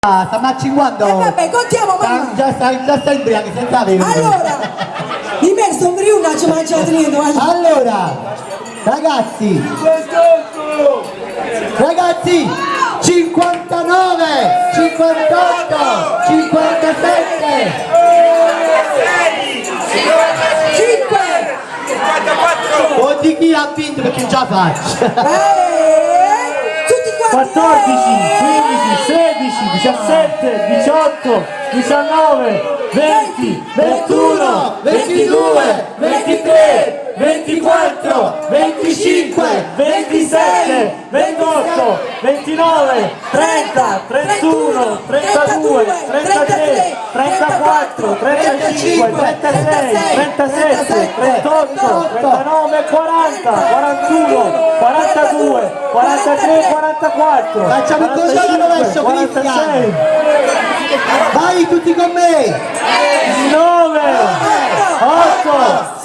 Sta maccinguando! vabbè, contiamo, mamma! Già sta imbriaco, senza avere. Allora, di me sono friuna, ci mangiate niente. Allora, ragazzi, 59, 58, 57, 5! 54! o di chi ha vinto perché già faccio. Tutti quanti! 14, 15, 16, 17, 18, 19, 20, 21, 22, 23, 24, 25, 27, 28, 29, 30, 31, 32, 33, 34, 35, 36, 37, 38, 39, 40, 41, 42, 43, 44. Facciamo il controllo rovescio, 46, vai tutti con me! 9, 8,